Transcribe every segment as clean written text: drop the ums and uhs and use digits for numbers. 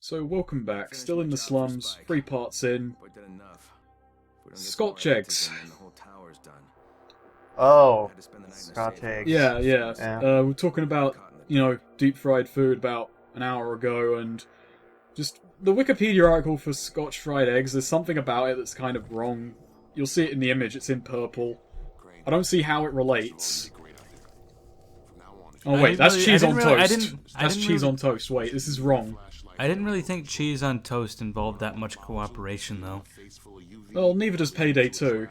So welcome back, still in the slums, 3 parts in. Scotch eggs. Oh, Scotch eggs. Yeah. Yeah. We're talking about, deep fried food about an hour ago, and just the Wikipedia article for Scotch fried eggs, there's something about it that's kind of wrong. You'll see it in the image, it's in purple. I don't see how it relates. Oh wait, that's cheese on toast. That's cheese on toast. Wait, this is wrong. I didn't really think cheese on toast involved that much cooperation, though. Well, neither does Payday 2.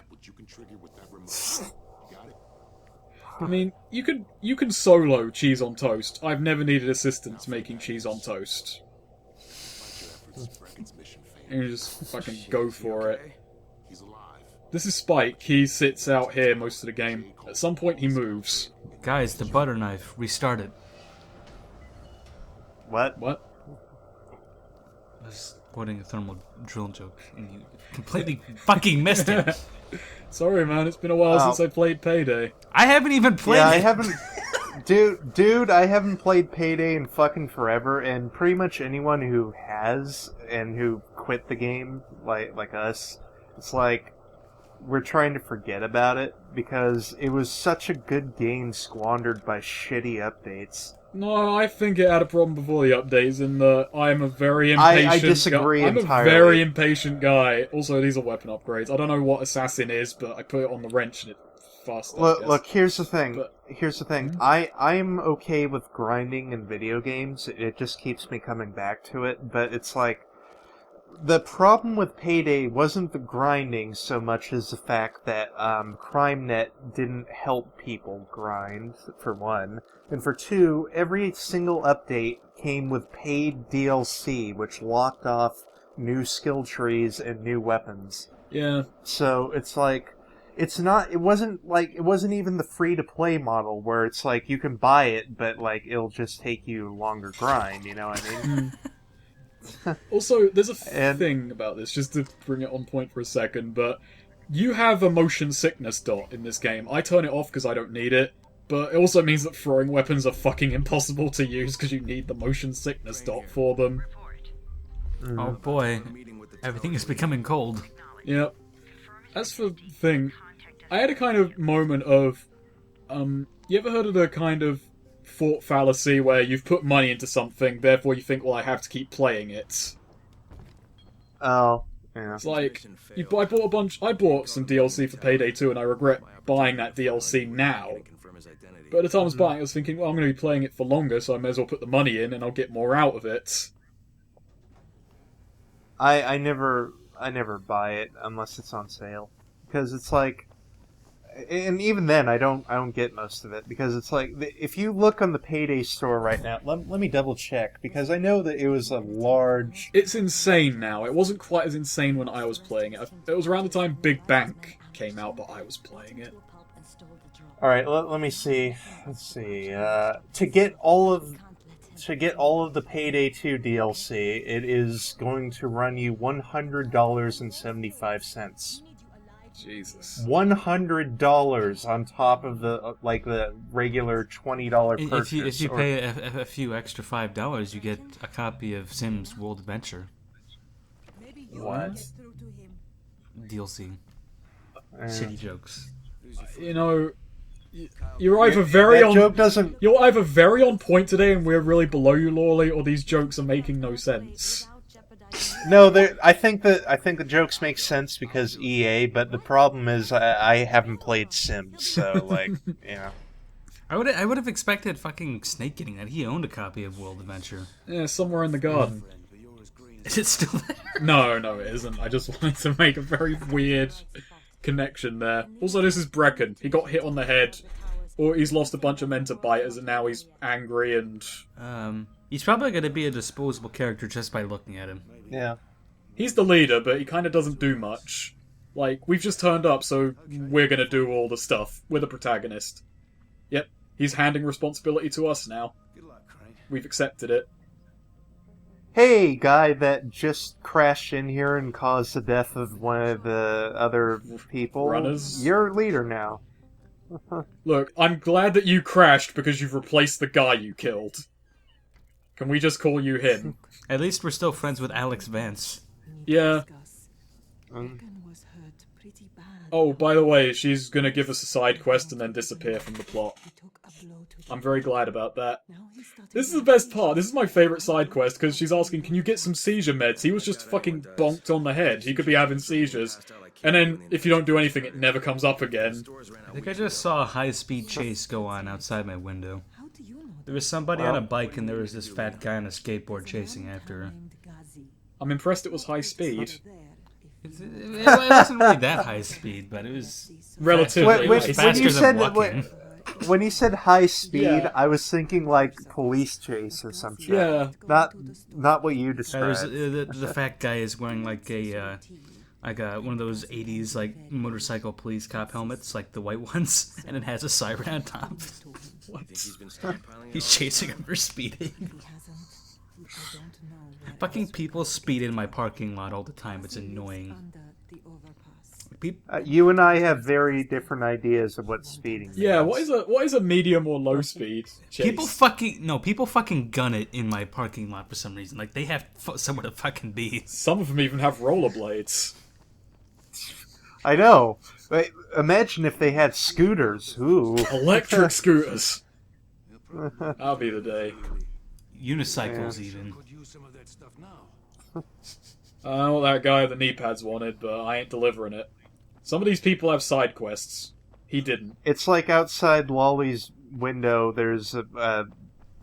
I mean, you can solo cheese on toast. I've never needed assistance making cheese on toast. And you just fucking go for it. This is Spike. He sits out here most of the game. At some point he moves. Guys, the butter knife. Restart it. What? I was quoting a thermal drill joke, and you completely fucking missed it. Sorry, man. It's been a while since I played Payday. I haven't even played it. I haven't... Dude, I haven't played Payday in fucking forever, and pretty much anyone who has, and who quit the game, like us, it's like, we're trying to forget about it, because it was such a good game squandered by shitty updates. No, I think it had a problem before the updates in that I'm a very impatient I disagree I'm entirely. a very impatient guy. Also, these are weapon upgrades. I don't know what Assassin is, but I put it on the wrench and it's faster. Look, here's the thing. Mm-hmm. I'm okay with grinding in video games. It just keeps me coming back to it, but it's like, the problem with Payday wasn't the grinding so much as the fact that CrimeNet didn't help people grind, for one. And for two, every single update came with paid DLC, which locked off new skill trees and new weapons. Yeah. So it's like, it wasn't even the free-to-play model where it's like, you can buy it, but like, it'll just take you longer grind, you know what I mean? Also, there's a thing about this, just to bring it on point for a second, but you have a motion sickness dot in this game. I turn it off because I don't need it, but it also means that throwing weapons are fucking impossible to use because you need the motion sickness dot for them. Oh boy, everything is becoming cold. Yep. As for the thing, I had a kind of moment of, you ever heard of the kind of thought fallacy where you've put money into something, therefore you think, well, I have to keep playing it? Oh, yeah. It's like, I bought some DLC for Payday 2 and I regret buying that DLC now. But at the time I was buying it, I was thinking, well, I'm going to be playing it for longer, so I may as well put the money in and I'll get more out of it. I never buy it unless it's on sale, because it's like, and even then I don't get most of it, because it's like, if you look on the Payday store right now, let me double check, because I know that it was a large... It's insane now. It wasn't quite as insane when I was playing it. It was around the time Big Bank came out, but I was playing it. Alright, let me see. Let's see. To get all of the Payday 2 DLC, it is going to run you $100.75. Jesus. $100 on top of the regular $20 purchase. If you pay a few extra $5, you get a copy of Sims World Adventure. What? DLC. Shitty jokes. You know, you're either very You're either very on point today and we're really below you, Lawley, or these jokes are making no sense. No, I think the jokes make sense because EA, but the problem is I haven't played Sims, so like, yeah. I would have expected fucking Snake getting that. He owned a copy of World Adventure. Yeah, somewhere in the garden. Is it still there? No, it isn't. I just wanted to make a very weird connection there. Also, this is Brecken. He got hit on the head, or he's lost a bunch of men to biters, and now he's angry and... He's probably going to be a disposable character just by looking at him. Yeah. He's the leader, but he kind of doesn't do much. Like, we've just turned up, so we're going to do all the stuff. We're the protagonist. Yep, he's handing responsibility to us now. We've accepted it. Hey, guy that just crashed in here and caused the death of one of the other people. Runners? You're leader now. Look, I'm glad that you crashed because you've replaced the guy you killed. Can we just call you him? At least we're still friends with Alex Vance. Yeah. Oh, by the way, she's gonna give us a side quest and then disappear from the plot. I'm very glad about that. This is the best part. This is my favourite side quest, because she's asking, can you get some seizure meds? He was just fucking bonked on the head. He could be having seizures. And then, if you don't do anything, it never comes up again. I think I just saw a high-speed chase go on outside my window. There was somebody on a bike, and there was this fat guy on a skateboard chasing after her. I'm impressed it was high speed. It wasn't really that high speed, but it was relatively. It was faster than walking. When he said high speed, Yeah. I was thinking like police chase or some shit. Yeah. Not what you described. The fat guy is wearing like a one of those 80s like motorcycle police cop helmets, like the white ones, and it has a siren on top. What? He's chasing him for speeding. Fucking people speed in my parking lot all the time. It's annoying. You and I have very different ideas of what speeding is. Yeah, what is a medium or low speed chase? People fucking gun it in my parking lot for some reason. Like, they have somewhere to fucking be. Some of them even have rollerblades. I know. But imagine if they had scooters. Ooh. Electric scooters. That'll be the day. Unicycles, even. I know what that guy with the knee pads wanted, but I ain't delivering it. Some of these people have side quests. He didn't. It's like outside Lolly's window, there's a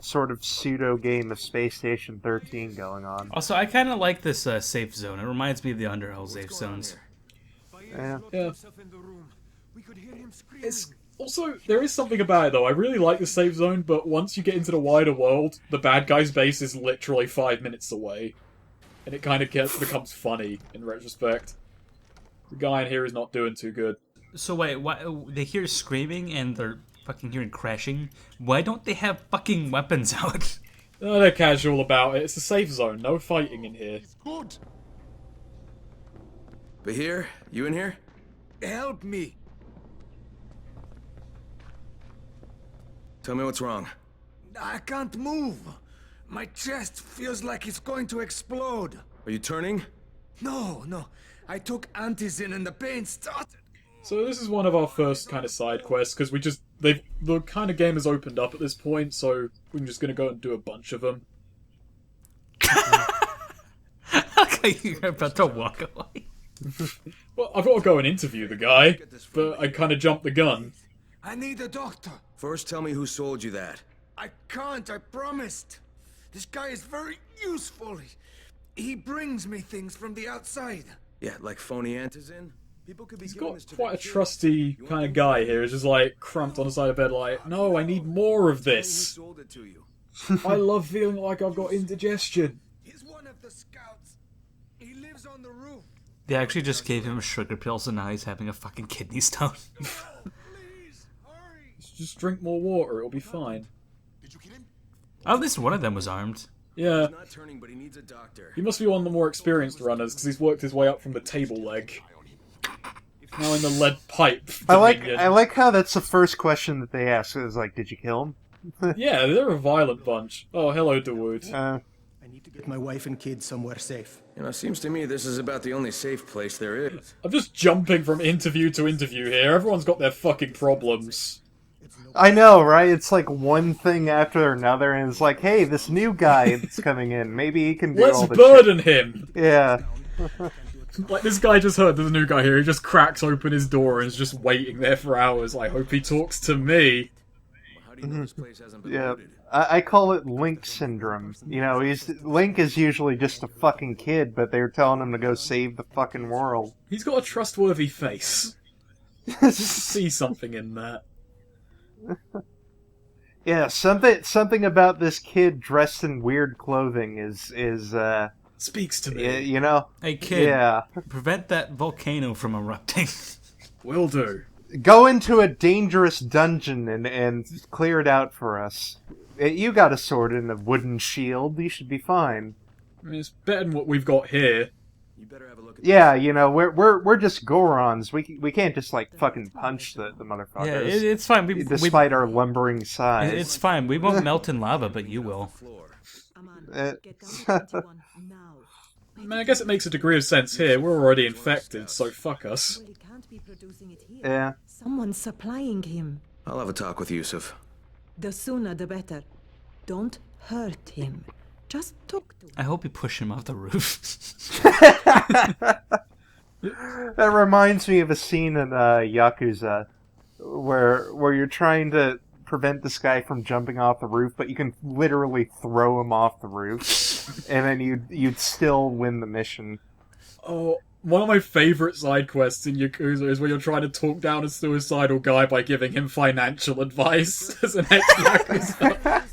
sort of pseudo game of Space Station 13 going on. Also, I kind of like this safe zone. It reminds me of the Underhill safe zones. Yeah. It's also, there is something about it though. I really like the safe zone, but once you get into the wider world, the bad guy's base is literally 5 minutes away. And it kind of becomes funny in retrospect. The guy in here is not doing too good. So wait, why, they hear screaming and they're fucking hearing crashing. Why don't they have fucking weapons out? Oh, they're casual about it. It's a safe zone. No fighting in here. Good. Bahir, you in here? Help me. Tell me what's wrong. I can't move. My chest feels like it's going to explode. Are you turning? No. I took antizin and the pain started. So this is one of our first kind of side quests, because the kind of game has opened up at this point, so we're just going to go and do a bunch of them. Okay, you're about to walk away. Well, I've got to go and interview the guy, but I kind of jumped the gun. I need a doctor. First, tell me who sold you that. I can't, I promised. This guy is very useful. He brings me things from the outside. Yeah, like phony antizin? People could be He's giving got this to quite a their kids. trusty kind of guy here. He's just like cramped on the side of bed like, no, I need more of Who this. sold it to you? I love feeling like I've got indigestion. He's one of the scouts. He lives on the roof. They actually just gave him sugar pills and now he's having a fucking kidney stone. Please, hurry. Just drink more water, it'll be fine. Did you kill him? At least one of them was armed. Yeah, He's not turning, but he needs a doctor. he must be one of the more experienced runners, because he's worked his way up from the table leg. Now in the lead pipe. I dominion. like how that's the first question that they ask. Is like, did you kill him? Yeah, they're a violent bunch. Oh, hello, Dawood. Uh, I need to get my wife and kids somewhere safe. You know, it seems to me this is about the only safe place there is. I'm just jumping from interview to interview here. Everyone's got their fucking problems. I know, right? It's like one thing after another, and it's like, hey, this new guy that's coming in, maybe he can do all Let's the burden him! shit. Yeah. Like, this guy just heard there's a new guy here. He just cracks open his door and is just waiting there for hours. I hope he talks to me. How do you know this place hasn't been Yeah. looted? I call it Link syndrome. You know, Link is usually just a fucking kid, but they're telling him to go save the fucking world. He's got a trustworthy face. See something in that. Yeah, something about this kid dressed in weird clothing is Speaks to me. you know. Hey kid, Yeah. prevent that volcano from erupting. Will do. Go into a dangerous dungeon and clear it out for us. You got a sword and a wooden shield. You should be fine. I mean, it's better than what we've got here. You better have a look at Yeah, you know, we're just Gorons. We can't just like fucking punch the motherfuckers. Yeah, it's fine. Despite our lumbering size. It's fine. We won't melt in lava, but you will. the floor. I mean, I guess it makes a degree of sense here. We're already infected, so fuck us. Yeah. Someone's supplying him. I'll have a talk with Yusuf. The sooner the better. Don't hurt him. Just talk to him. I hope you push him off the roof. That reminds me of a scene in Yakuza where you're trying to prevent this guy from jumping off the roof, but you can literally throw him off the roof, and then you'd still win the mission. Oh, one of my favourite side quests in Yakuza is where you're trying to talk down a suicidal guy by giving him financial advice as an ex-Yakuza.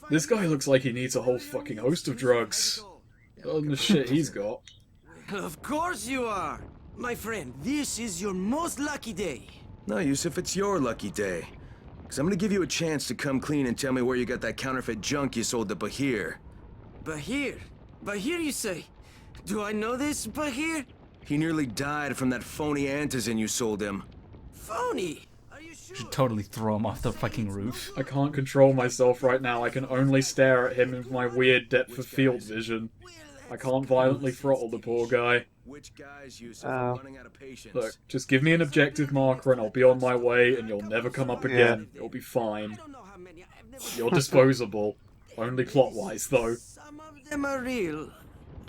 This guy looks like he needs a whole fucking host of drugs. Other than the shit he's got. Of course you are! My friend, this is your most lucky day. No, Yusuf, it's your lucky day. Because I'm going to give you a chance to come clean and tell me where you got that counterfeit junk you sold to Bahir. Bahir? Bahir, you say? Do I know this Bahir? He nearly died from that phony antizin you sold him. Phony? Are you sure? Should totally throw him off the fucking roof. I can't control myself right now. I can only stare at him with my weird depth of field vision. I can't violently throttle the poor guy. Which guys, Yusuf, are running out of patience? Look, just give me an objective marker and I'll be on my way and you'll never come up again. You'll be fine. You're disposable. Only plot-wise, though. Some of them are real.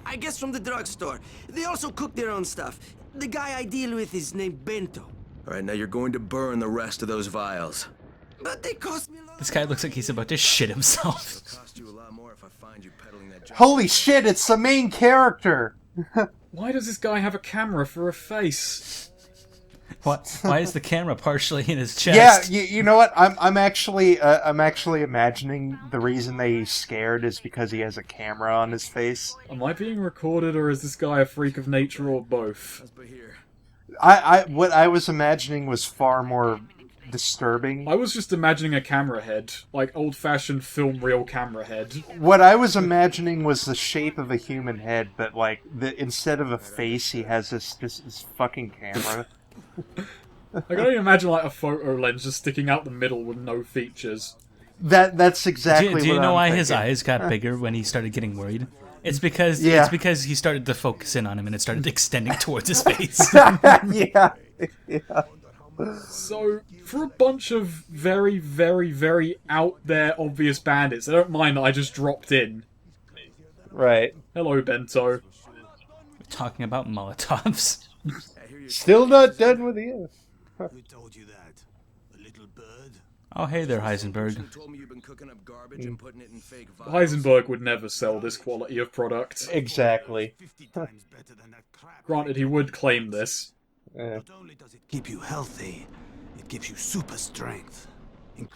I guess from the drugstore. They also cook their own stuff. The guy I deal with is named Bento. Alright, now you're going to burn the rest of those vials. But they cost me a lot. This guy looks like he's about to shit himself. It'll cost you a lot more if I find you peddling that junk. Holy shit, it's the main character! Why does this guy have a camera for a face? What? Why is the camera partially in his chest? Yeah, you know what? I'm actually imagining the reason that he's scared is because he has a camera on his face. Am I being recorded or is this guy a freak of nature or both? That's Bahir. What I was imagining was far more disturbing. I was just imagining a camera head. Like old-fashioned film reel camera head. What I was imagining was the shape of a human head, but like instead of a face, he has this fucking camera. I can only imagine like a photo lens just sticking out the middle with no features. That's exactly. Do you what know I'm why thinking. his eyes got bigger when he started getting worried? It's because he started to focus in on him and it started extending towards his face. Yeah. So, for a bunch of very, very, very out there obvious bandits, I don't mind that I just dropped in. Right. Hello, Bento. We're talking about Molotovs. Still not done with you. Who told you that? A little bird? Oh, hey there, Heisenberg. You told me you've been cooking up garbage and putting it in fake vials. Heisenberg would never sell this quality of product. Exactly. 50 times better than that crap. Granted, he would claim this. Not only does it keep you healthy, it gives you super strength.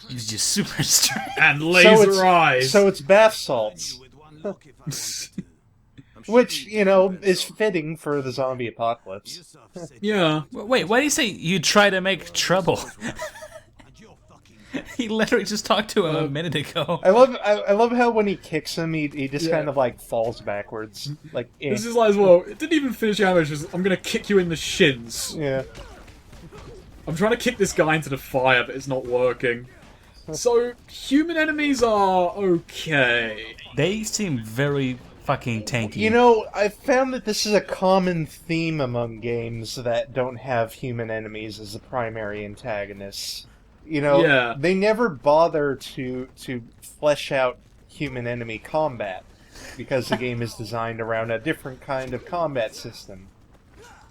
He's just super strong. And laser eyes! So it's bath salts. With one look if I wanted to. Which, you know, is fitting for the zombie apocalypse. Yusuf said Yeah. Wait, why do you say you try to make trouble? and you're fucking He literally just talked to him a minute ago. I love how when he kicks him, he just kind of like falls backwards. Like, This is like as well, it didn't even finish the animation, just, I'm gonna kick you in the shins. yeah. I'm trying to kick this guy into the fire, but it's not working. So, human enemies are okay. They seem very fucking tanky. You know, I've found that this is a common theme among games that don't have human enemies as the primary antagonists. You know, Yeah. they never bother to flesh out human enemy combat because the game is designed around a different kind of combat system.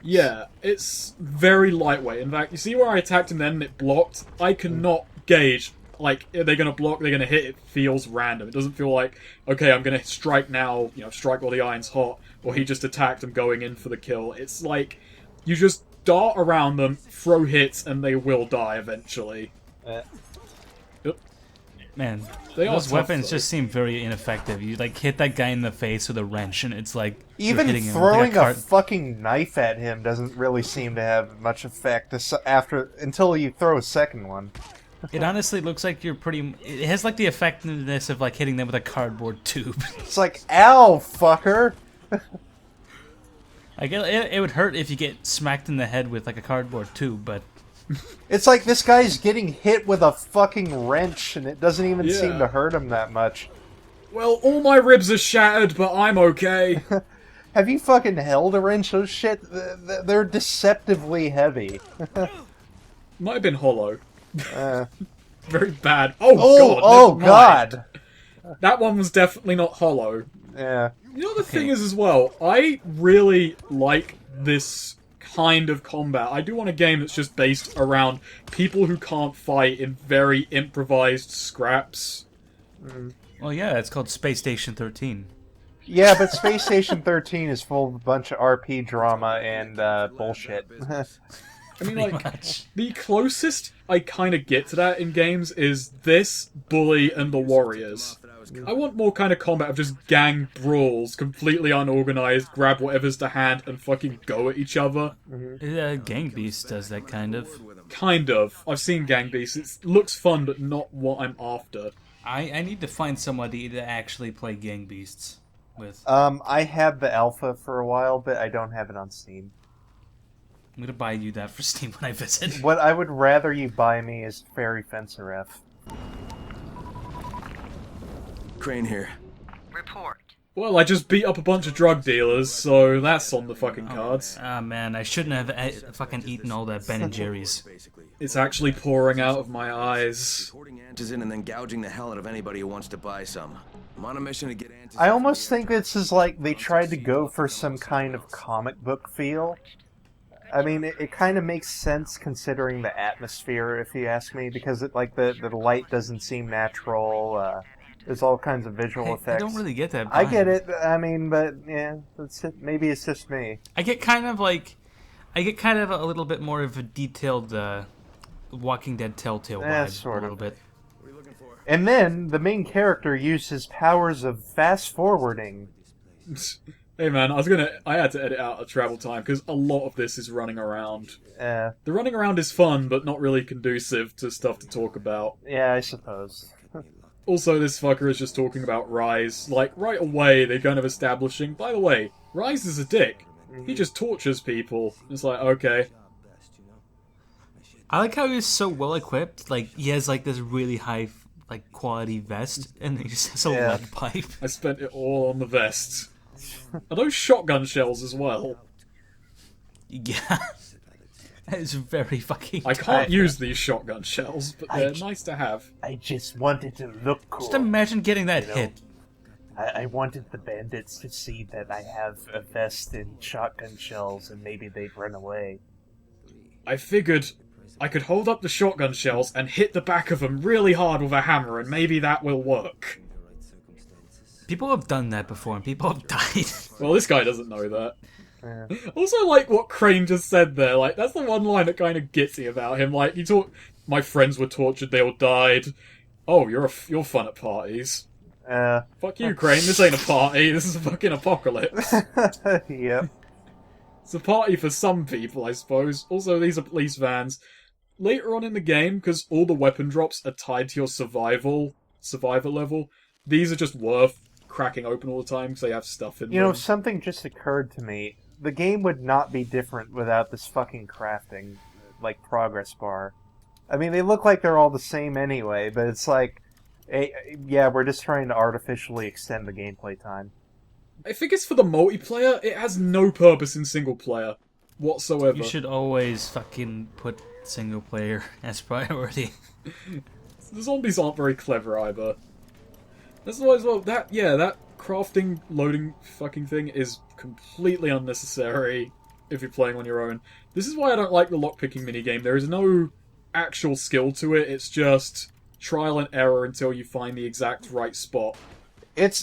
Yeah, it's very lightweight. In fact, you see where I attacked him then and it blocked? I cannot gauge, like, are they going to block, they're going to hit? It feels random. It doesn't feel like, okay, I'm going to strike now, you know, strike while the iron's hot, or he just attacked, I'm going in for the kill. It's like, you just dart around them, throw hits, and they will die eventually. Yep. Man, They are those tough, weapons though. just seem very ineffective. You like hit that guy in the face with a wrench, and it's like you're Even hitting him with throwing a cart. fucking knife at him doesn't really seem to have much effect until you throw a second one. It honestly looks like you're pretty. It has like the effectiveness of like hitting them with a cardboard tube. It's like, ow, fucker! I guess it would hurt if you get smacked in the head with like a cardboard tube, but It's like this guy's getting hit with a fucking wrench, and it doesn't even seem to hurt him that much. Well, all my ribs are shattered, but I'm okay. Have you fucking held a wrench? Those shit, they're deceptively heavy. Might have been hollow. Uh, Very bad. oh god! That one was definitely not hollow. Yeah. You know, the thing is as well, I really like this kind of combat. I do want a game that's just based around people who can't fight in very improvised scraps. Well, yeah, it's called Space Station 13. Yeah, but Space Station 13 is full of a bunch of RP drama and bullshit. I mean, like, the closest I kind of get to that in games is this, Bully, and the Warriors. I want more kind of combat of just gang brawls, completely unorganized, grab whatever's to hand, and fucking go at each other. Gang Beast does that kind of. Kind of. I've seen Gang Beast. It looks fun, but not what I'm after. I need to find somebody to actually play Gang Beasts with. I had the alpha for a while, but I don't have it on Steam. I'm gonna buy you that for Steam when I visit. What I would rather you buy me is Fairy Fencer F. Crane here. Report. Well, I just beat up a bunch of drug dealers, so that's on the fucking cards. Ah, man, I shouldn't have fucking eaten all that Ben & Jerry's. It's actually pouring out of my eyes. Recording Antis in and then gouging the hell out of anybody who wants to buy some. I'm on a mission to get Antis. I almost think this is like they tried to go for some kind of comic book feel. I mean, it kind of makes sense considering the atmosphere, if you ask me, because it, like the light doesn't seem natural. There's all kinds of visual effects. I don't really get that. I get it. I mean, but yeah, that's it. Maybe it's just me. I get kind of a little bit more of a detailed Walking Dead Telltale vibe, sort a little of. bit. And then the main character uses powers of fast forwarding. Hey man, I had to edit out a travel time because a lot of this is running around. The running around is fun, but not really conducive to stuff to talk about. Yeah, I suppose. Also, this fucker is just talking about Rise. Like, right away, they're kind of establishing, by the way, Rise is a dick. He just tortures people. It's like, okay. I like how he's so well equipped. Like, he has like this really high quality vest, and he just has a lead pipe. I spent it all on the vest. Are those shotgun shells as well? Yeah. That is very fucking I can't use these shotgun shells, but they're nice to have. I just wanted to look cool. Just imagine getting that hit. I wanted the bandits to see that I have a vest and shotgun shells, and maybe they'd run away. I figured I could hold up the shotgun shells and hit the back of them really hard with a hammer, and maybe that will work. People have done that before, and people have died. Well, this guy doesn't know that. Also, like what Crane just said there, like that's the one line that kind of gets me about him. Like he talked, my friends were tortured, they all died. Oh, you're fun at parties. Fuck you, Crane. This ain't a party. This is a fucking apocalypse. Yep. It's a party for some people, I suppose. Also, these are police vans. Later on in the game, because all the weapon drops are tied to your survivor level, these are just worth cracking open all the time because they have stuff in them. You know, something just occurred to me. The game would not be different without this fucking crafting, like, progress bar. I mean, they look like they're all the same anyway, but it's like, yeah, we're just trying to artificially extend the gameplay time. I think it's for the multiplayer. It has no purpose in single player whatsoever. You should always fucking put single player as priority. The zombies aren't very clever either. That's why as well, that crafting, loading fucking thing is completely unnecessary if you're playing on your own. This is why I don't like the lockpicking minigame. There is no actual skill to it, it's just trial and error until you find the exact right spot.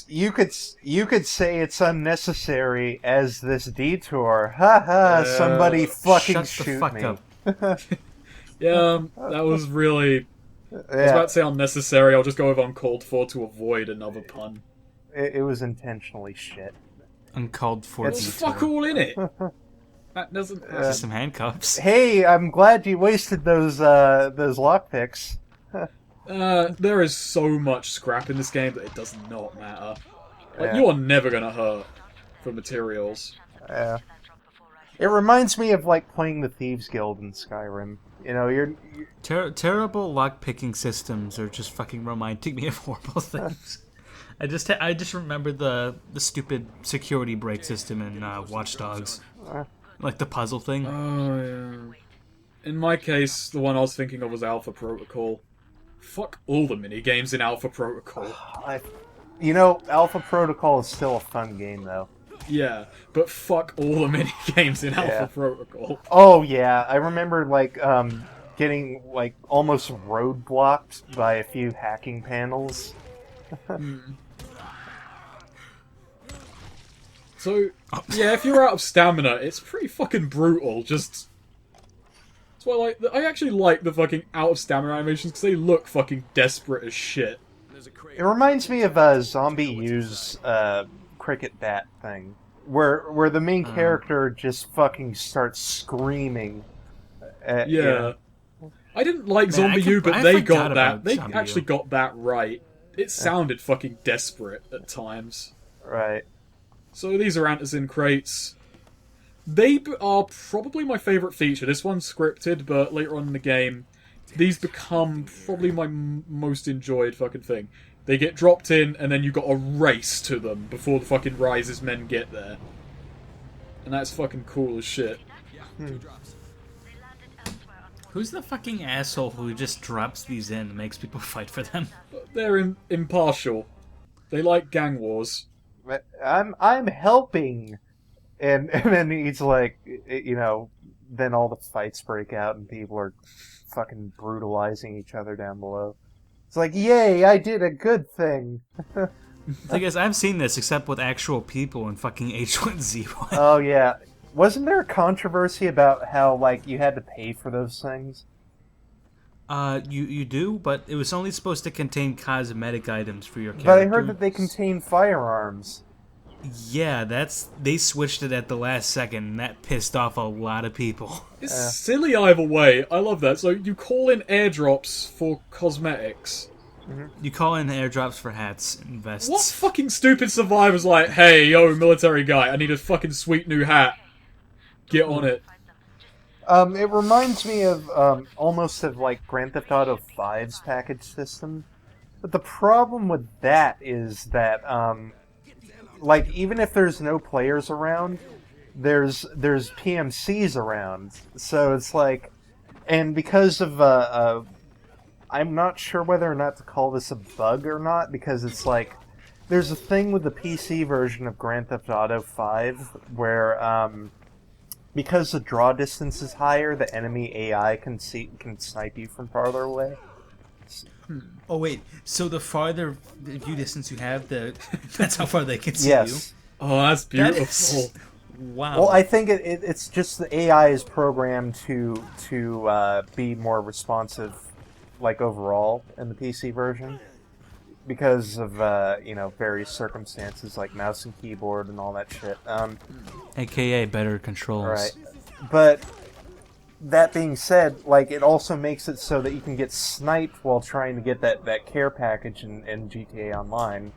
You could say it's unnecessary as this detour. Haha, somebody fucking shoot fuck me. Up. Yeah, that was really... I was about to say unnecessary, I'll just go with uncalled for to avoid another pun. It was intentionally shit. Uncalled for There's fuck all in it! That doesn't... Just some handcuffs. Hey, I'm glad you wasted those lockpicks. There is so much scrap in this game that it does not matter. Like, you are never gonna hurt for materials. Yeah. It reminds me of, like, playing the Thieves Guild in Skyrim. You know, you're terrible lock-picking systems are just fucking reminding me of horrible things. I just remember the stupid security break system in Watch Dogs. Like the puzzle thing. Oh, yeah. In my case, the one I was thinking of was Alpha Protocol. Fuck all the minigames in Alpha Protocol. You know, Alpha Protocol is still a fun game, though. Yeah, but fuck all the minigames in Alpha Protocol. Oh, yeah. I remember, like, getting, like, almost roadblocked by a few hacking panels. So, yeah, if you're out of stamina, it's pretty fucking brutal. Just... That's why I actually like the fucking out of stamina animations, because they look fucking desperate as shit. It reminds me of a Zombie U's cricket bat thing, where the main character just fucking starts screaming. Yeah. I didn't like Zombie U, but they got that. They actually got that right. It sounded fucking desperate at times. Right. So these are Antizin crates. They are probably my favourite feature. This one's scripted, but later on in the game, these become probably my most enjoyed fucking thing. They get dropped in, and then you got to race to them before the fucking Rise's men get there. And that's fucking cool as shit. Who's the fucking asshole who just drops these in and makes people fight for them? They're impartial. They like gang wars. I'm helping, and then he's like, you know, then all the fights break out and people are fucking brutalizing each other down below. It's like, yay, I did a good thing. I guess I've seen this except with actual people in fucking H1Z1. Oh yeah, wasn't there a controversy about how like you had to pay for those things? You do, but it was only supposed to contain cosmetic items for your character. But I heard that they contain firearms. Yeah, they switched it at the last second, and that pissed off a lot of people. It's silly either way. I love that. So you call in airdrops for cosmetics. You call in airdrops for hats and vests. What fucking stupid survivor's like, hey, yo, military guy, I need a fucking sweet new hat. Get on it. It reminds me of almost of like Grand Theft Auto 5's package system. But the problem with that is that like even if there's no players around, there's PMCs around. So it's like, and because of I'm not sure whether or not to call this a bug or not, because it's like there's a thing with the PC version of Grand Theft Auto 5 where because the draw distance is higher, the enemy AI can snipe you from farther away. Oh wait, so the farther view distance you have, that's how far they can see Yes. you? Oh, that's beautiful. Wow. Well, I think it's just the AI is programmed to be more responsive, like overall in the PC version, because of you know, various circumstances like mouse and keyboard and all that shit. AKA better controls. Right, but that being said, like it also makes it so that you can get sniped while trying to get that care package in GTA Online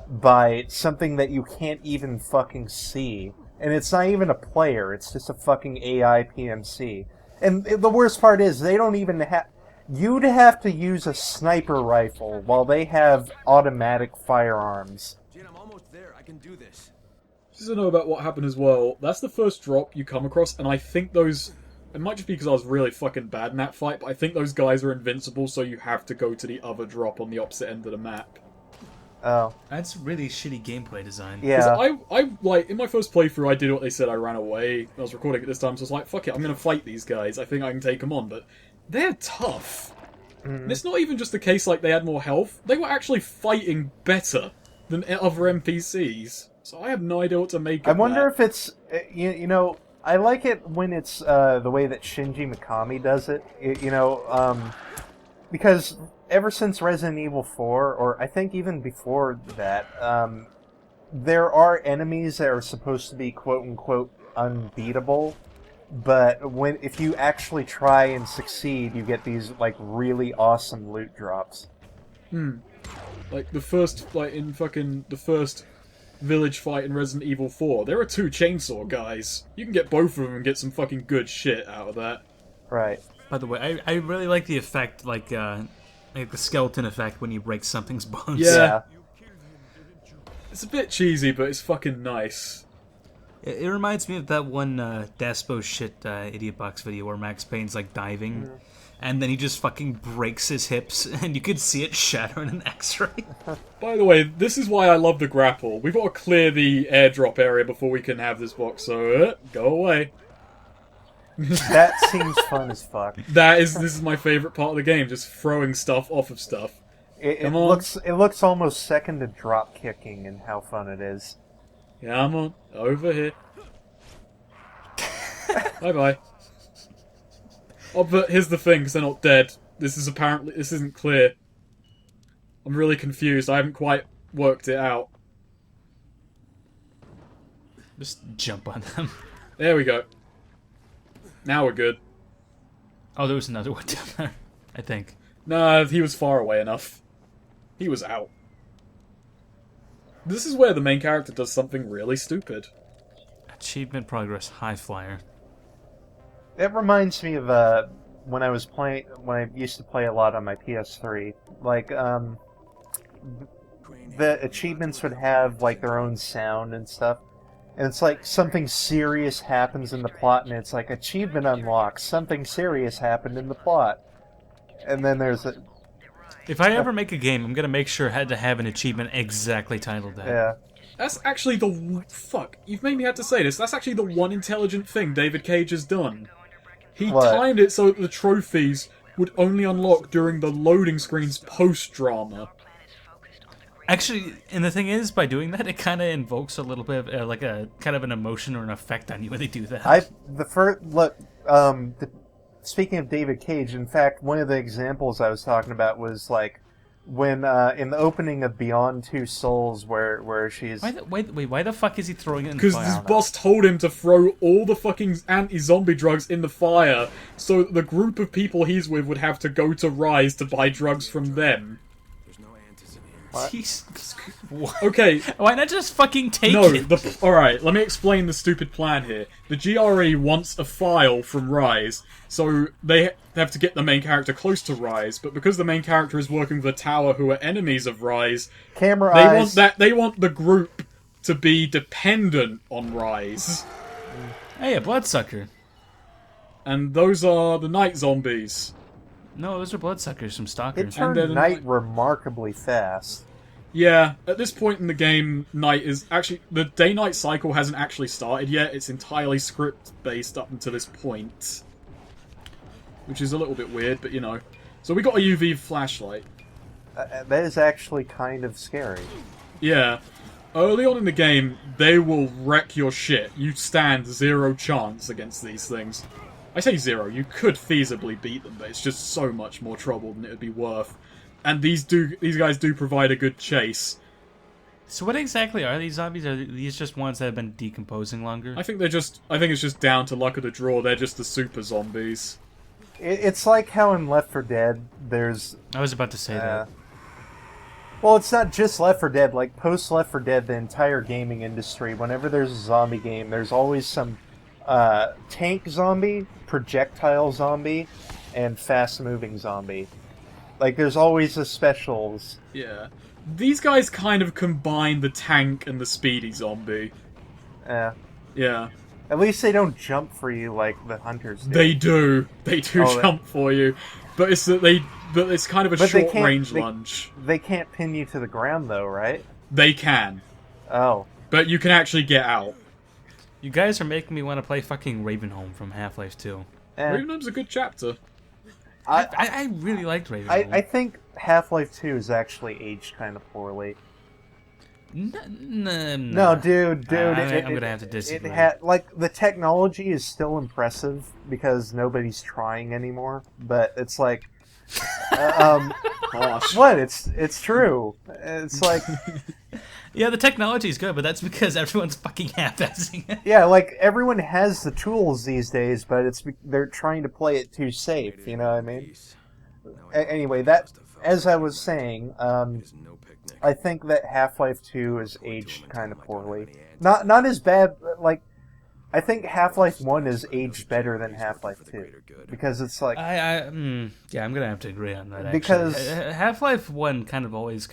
by something that you can't even fucking see. And it's not even a player, it's just a fucking AI PMC. And the worst part is, they don't even have... You'd have to use a sniper rifle while they have automatic firearms. Jin, I'm almost there. I can do this. Just to know about what happened as well, that's the first drop you come across, and I think those... It might just be because I was really fucking bad in that fight, but I think those guys are invincible, so you have to go to the other drop on the opposite end of the map. Oh. That's really shitty gameplay design. Yeah. I like, in my first playthrough, I did what they said, I ran away. I was recording it this time, so I was like, fuck it, I'm gonna fight these guys. I think I can take them on, but they're tough. And it's not even just the case like they had more health. They were actually fighting better than other NPCs. So I have no idea what to make of I wonder that. if it's... You know, I like it when it's the way that Shinji Mikami does it. You know, because ever since Resident Evil 4, or I think even before that, there are enemies that are supposed to be quote-unquote unbeatable, but if you actually try and succeed, you get these like really awesome loot drops. Like the first village fight in Resident Evil 4, there are two chainsaw guys. You can get both of them and get some fucking good shit out of that. Right. By the way, I really like the effect, like the skeleton effect when you break something's bones. Yeah. It's a bit cheesy, but it's fucking nice. It reminds me of that one Daspo shit Idiot Box video where Max Payne's like diving, and then he just fucking breaks his hips, and you could see it shatter in an X-ray. By the way, this is why I love the grapple. We've got to clear the airdrop area before we can have this box, so go away. That seems fun as fuck. This is my favorite part of the game, just throwing stuff off of stuff. It looks almost second to drop kicking in how fun it is. Yeah, I'm on over here. Bye bye. Oh, but here's the thing, because they're not dead. This isn't clear. I'm really confused. I haven't quite worked it out. Just jump on them. There we go. Now we're good. Oh, there was another one down there, I think. Nah, he was far away enough. He was out. This is where the main character does something really stupid. Achievement progress, high flyer. It reminds me of when I used to play a lot on my PS3. Like, the achievements would have like their own sound and stuff. And it's like something serious happens in the plot, and it's like, achievement unlocked, something serious happened in the plot. And then there's a... If I ever make a game, I'm gonna make sure it had to have an achievement exactly titled that. Yeah. That's actually the... Fuck, you've made me have to say this. That's actually the one intelligent thing David Cage has done. He timed it so that the trophies would only unlock during the loading screen's post-drama. Actually, and the thing is, by doing that, it kind of invokes a little bit of like a kind of an emotion or an effect on you when they do that. Speaking of David Cage, in fact, one of the examples I was talking about was like when in the opening of Beyond Two Souls, where she's why the fuck is he throwing it in the fire? fire? Because his boss told him to throw all the fucking anti-zombie drugs in the fire, so the group of people he's with would have to go to Rise to buy drugs from them. Jesus. Okay. Why not just fucking take it? Alright, let me explain the stupid plan here. The GRE wants a file from Rise, so they have to get the main character close to Rise, but because the main character is working with the Tower who are enemies of Rise, they want the group to be dependent on Rise. Hey, a bloodsucker. And those are the night zombies. No, those are bloodsuckers from Stalker. It turned night remarkably fast. Yeah, at this point in the game, night is actually... The day-night cycle hasn't actually started yet. It's entirely script-based up until this point. Which is a little bit weird, but you know. So we got a UV flashlight. That is actually kind of scary. Yeah. Early on in the game, they will wreck your shit. You stand zero chance against these things. I say zero, you could feasibly beat them, but it's just so much more trouble than it would be worth. And these guys do provide a good chase. So what exactly are these zombies? Are these just ones that have been decomposing longer? I think it's just down to luck of the draw. They're just the super zombies. It's like how in Left 4 Dead, there's... I was about to say that. Well, it's not just Left 4 Dead. Like, post Left 4 Dead, the entire gaming industry, whenever there's a zombie game, there's always some tank zombie, projectile zombie, and fast-moving zombie. Like, there's always the specials. Yeah. These guys kind of combine the tank and the speedy zombie. Yeah. Yeah. At least they don't jump for you like the hunters do. They do. They do jump for you. But it's kind of a short-range lunge. They can't pin you to the ground, though, right? They can. Oh. But you can actually get out. You guys are making me want to play fucking Ravenholm from Half-Life 2. Ravenholm's a good chapter. I really liked Ravenholm. I think Half-Life 2 is actually aged kind of poorly. No, dude. I'm gonna have to disagree. The technology is still impressive because nobody's trying anymore. But it's like, what? It's true. It's like, yeah, the technology's good, but that's because everyone's fucking half-assing it. Yeah, like everyone has the tools these days, but they're trying to play it too safe. You know what I mean? Anyway, as I was saying, I think that Half-Life 2 is aged kind of poorly. Not as bad. Like, I think Half-Life 1 is aged better than Half-Life 2. Because it's like... yeah, I'm gonna have to agree on that, Because... actually. Half-Life 1 kind of always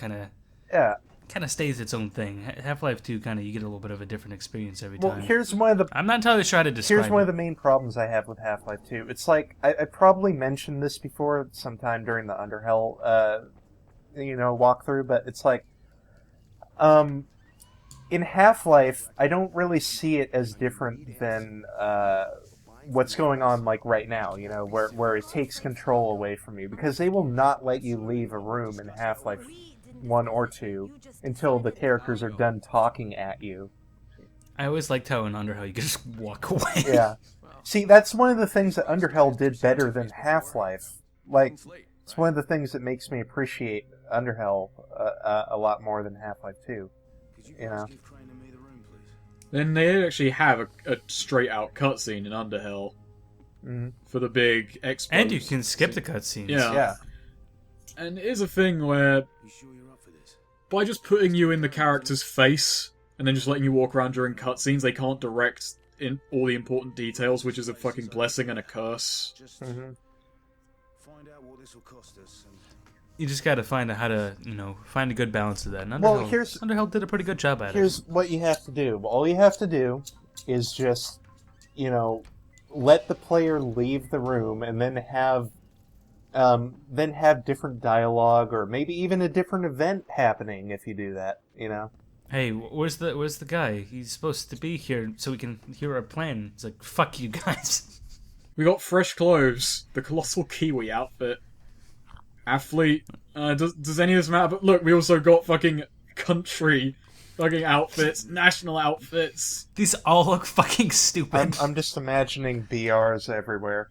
Yeah. kind of stays its own thing. Half-Life 2 kind of, you get a little bit of a different experience every time. Well, here's one of the... I'm not entirely sure how to describe Here's one of the main problems I have with Half-Life 2. It's like, I probably mentioned this before sometime during the Underhell, walkthrough, but it's like, in Half-Life, I don't really see it as different than, what's going on, like, right now, where it takes control away from you, because they will not let you leave a room in Half-Life 1 or 2 until the characters are done talking at you. I always liked how in Underhell you could just walk away. Yeah. See, that's one of the things that Underhell did better than Half-Life. Like, it's one of the things that makes me appreciate Underhell a lot more than Half-Life 2. Then they actually have a straight-out cutscene in Underhell for the big expos. And you can skip the cutscenes. Yeah. And it is a thing where, by just putting you in the character's face and then just letting you walk around during cutscenes, they can't direct in all the important details, which is a fucking blessing and a curse. Mm-hmm. You just gotta find out how to, find a good balance of that. And Underhell did a pretty good job at it. Here's what you have to do. All you have to do is just, let the player leave the room and then have different dialogue or maybe even a different event happening if you do that, Hey, where's the guy? He's supposed to be here so we can hear our plan. It's like, fuck you guys. We got fresh clothes. The Colossal Kiwi outfit. Athlete. Does any of this matter? But look, we also got fucking country fucking outfits, national outfits. These all look fucking stupid. I'm just imagining BRs everywhere.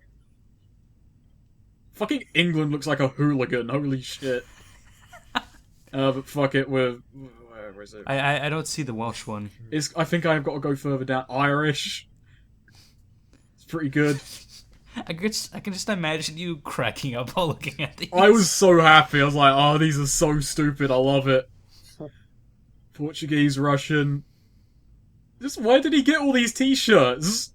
Fucking England looks like a hooligan, holy shit. But fuck it, where is it? I don't see the Welsh one. I think I've got to go further down. Irish. It's pretty good. I can just imagine you cracking up while looking at these. I was so happy. I was like, oh, these are so stupid. I love it. Portuguese, Russian. Just where did he get all these t-shirts?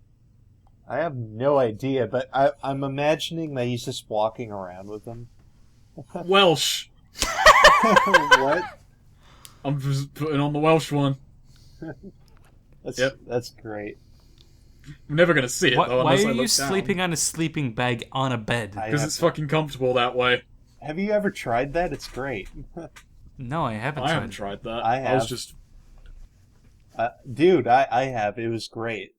I have no idea, but I'm imagining that he's just walking around with them. Welsh. What? I'm just putting on the Welsh one. That's great. I'm never going to see it, though, why unless I are look you sleeping on a sleeping bag on a bed? Because it's fucking comfortable that way. Have you ever tried that? It's great. No, I haven't I haven't tried that. I have. I was just... Dude, I have. It was great.